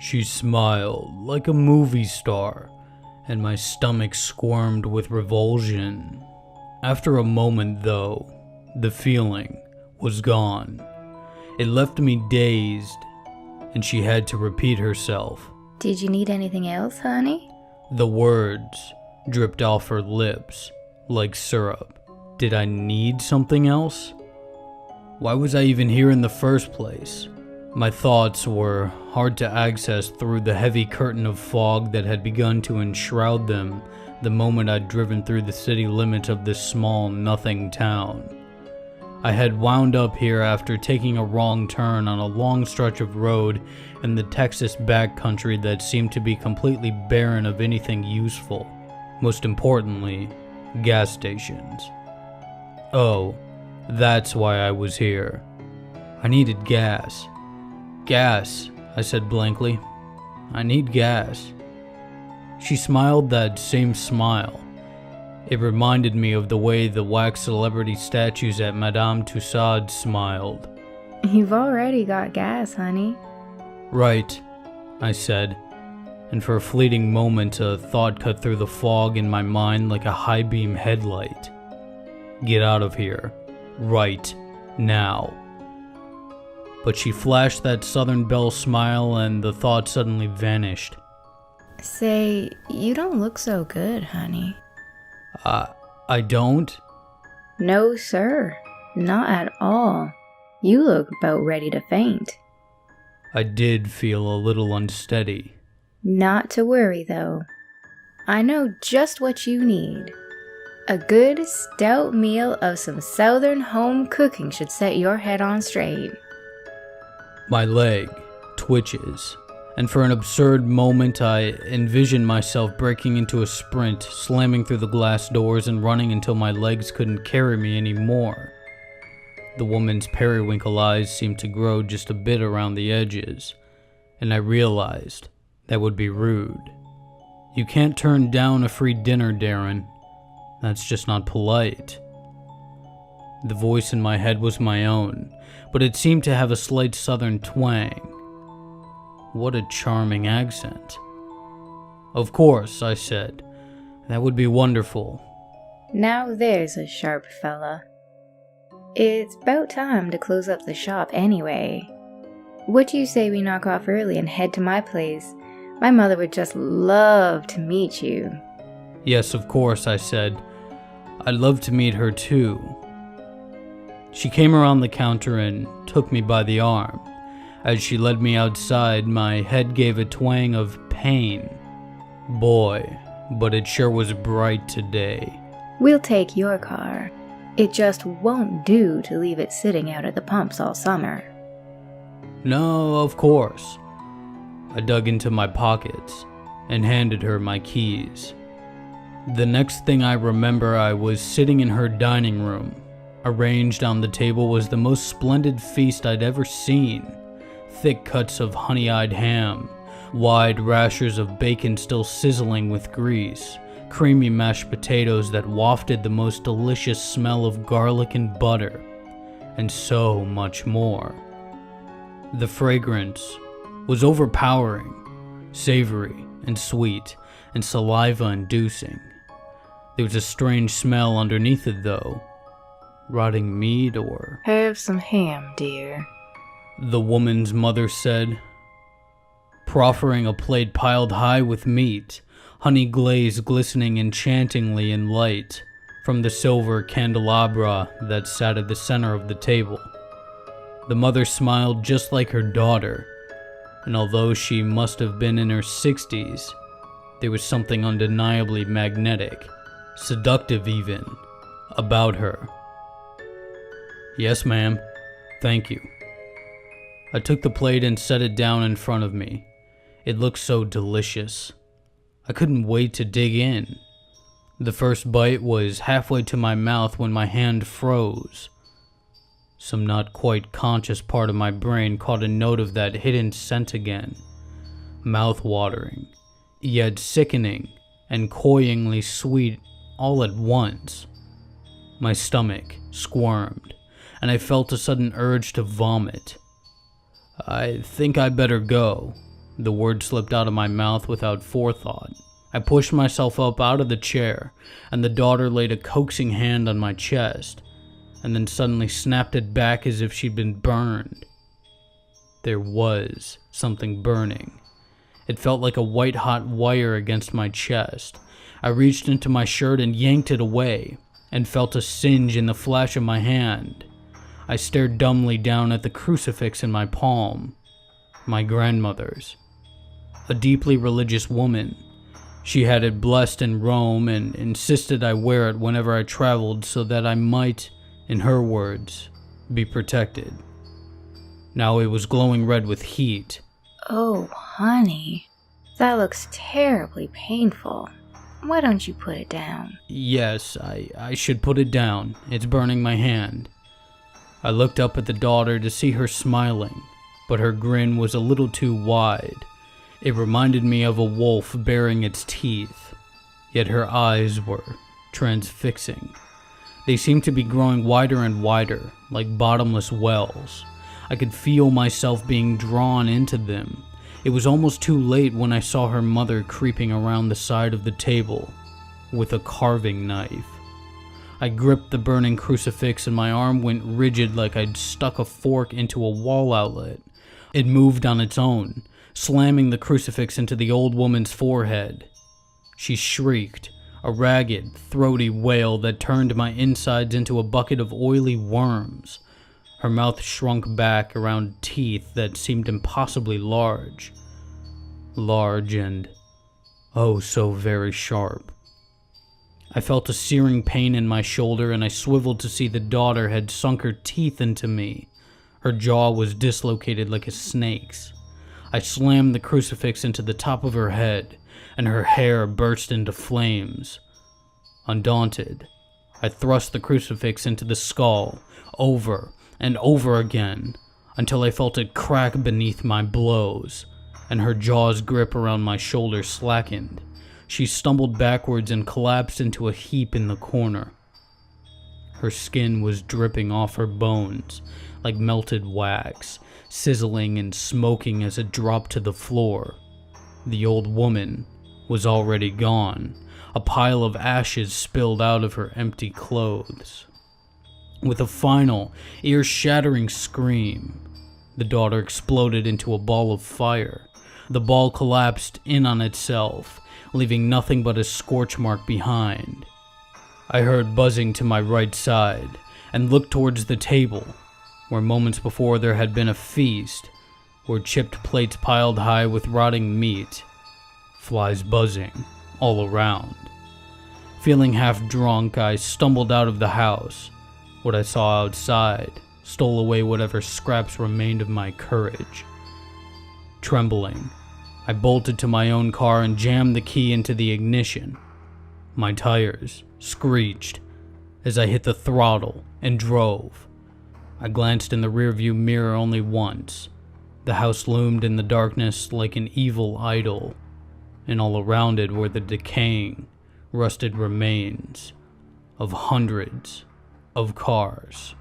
She smiled like a movie star, and my stomach squirmed with revulsion. After a moment, though, the feeling was gone. It left me dazed, and she had to repeat herself. Did you need anything else, honey? The words dripped off her lips like syrup. Did I need something else? Why was I even here in the first place? My thoughts were hard to access through the heavy curtain of fog that had begun to enshroud them the moment I'd driven through the city limits of this small nothing town. I had wound up here after taking a wrong turn on a long stretch of road in the Texas backcountry that seemed to be completely barren of anything useful. Most importantly, gas stations. Oh, that's why I was here. I needed gas. Gas, I said blankly. I need gas. She smiled that same smile. It reminded me of the way the wax celebrity statues at Madame Tussauds smiled. You've already got gas, honey. Right, I said, and for a fleeting moment a thought cut through the fog in my mind like a high-beam headlight. Get out of here. Right now. But she flashed that Southern Belle smile and the thought suddenly vanished. Say, you don't look so good, honey. I don't? No, sir. Not at all. You look about ready to faint. I did feel a little unsteady. Not to worry, though. I know just what you need. A good, stout meal of some Southern home cooking should set your head on straight. My leg twitches, and for an absurd moment I envisioned myself breaking into a sprint, slamming through the glass doors and running until my legs couldn't carry me anymore. The woman's periwinkle eyes seemed to grow just a bit around the edges, and I realized that would be rude. You can't turn down a free dinner, Darren. That's just not polite. The voice in my head was my own, but it seemed to have a slight southern twang. What a charming accent. Of course, I said. That would be wonderful. Now there's a sharp fella. It's about time to close up the shop anyway. What do you say we knock off early and head to my place? My mother would just love to meet you. Yes, of course, I said. I'd love to meet her too. She came around the counter and took me by the arm. As she led me outside, my head gave a twang of pain. Boy, but it sure was bright today. We'll take your car. It just won't do to leave it sitting out at the pumps all summer. No, of course. I dug into my pockets and handed her my keys. The next thing I remember, I was sitting in her dining room. Arranged on the table was the most splendid feast I'd ever seen. Thick cuts of honey-eyed ham, wide rashers of bacon still sizzling with grease, creamy mashed potatoes that wafted the most delicious smell of garlic and butter, and so much more. The fragrance was overpowering, savory and sweet, and saliva-inducing. There was a strange smell underneath it, though. Rotting meat or... Have some ham, dear, the woman's mother said, proffering a plate piled high with meat, honey glaze glistening enchantingly in light from the silver candelabra that sat at the center of the table. The mother smiled just like her daughter, and although she must have been in her 60s, there was something undeniably magnetic, seductive even, about her. Yes, ma'am. Thank you. I took the plate and set it down in front of me. It looked so delicious. I couldn't wait to dig in. The first bite was halfway to my mouth when my hand froze. Some not quite conscious part of my brain caught a note of that hidden scent again. Mouth-watering, yet sickening and cloyingly sweet all at once. My stomach squirmed, and I felt a sudden urge to vomit. I think I better go, The word slipped out of my mouth without forethought. I pushed myself up out of the chair, and the daughter laid a coaxing hand on my chest, and then suddenly snapped it back as if she'd been burned. There was something burning. It felt like a white-hot wire against my chest. I reached into my shirt and yanked it away, and felt a singe in the flash of my hand. I stared dumbly down at the crucifix in my palm. My grandmother's. A deeply religious woman. She had it blessed in Rome and insisted I wear it whenever I traveled so that I might, in her words, be protected. Now it was glowing red with heat. Oh, honey, that looks terribly painful. Why don't you put it down? Yes, I should put it down. It's burning my hand. I looked up at the daughter to see her smiling, but her grin was a little too wide. It reminded me of a wolf baring its teeth, yet her eyes were transfixing. They seemed to be growing wider and wider, like bottomless wells. I could feel myself being drawn into them. It was almost too late when I saw her mother creeping around the side of the table with a carving knife. I gripped the burning crucifix and my arm went rigid like I'd stuck a fork into a wall outlet. It moved on its own, slamming the crucifix into the old woman's forehead. She shrieked, a ragged, throaty wail that turned my insides into a bucket of oily worms. Her mouth shrunk back around teeth that seemed impossibly large. Large and, oh, so very sharp. I felt a searing pain in my shoulder and I swiveled to see the daughter had sunk her teeth into me. Her jaw was dislocated like a snake's. I slammed the crucifix into the top of her head, and her hair burst into flames. Undaunted, I thrust the crucifix into the skull, over and over again, until I felt it crack beneath my blows, and her jaw's grip around my shoulder slackened. She stumbled backwards and collapsed into a heap in the corner. Her skin was dripping off her bones like melted wax, sizzling and smoking as it dropped to the floor. The old woman was already gone. A pile of ashes spilled out of her empty clothes. With a final, ear-shattering scream, the daughter exploded into a ball of fire. The ball collapsed in on itself, leaving nothing but a scorch mark behind. I heard buzzing to my right side and looked towards the table, where moments before there had been a feast, where chipped plates piled high with rotting meat, flies buzzing all around. Feeling half drunk, I stumbled out of the house. What I saw outside stole away whatever scraps remained of my courage. Trembling, I bolted to my own car and jammed the key into the ignition. My tires screeched as I hit the throttle and drove. I glanced in the rearview mirror only once. The house loomed in the darkness like an evil idol, and all around it were the decaying, rusted remains of hundreds of cars.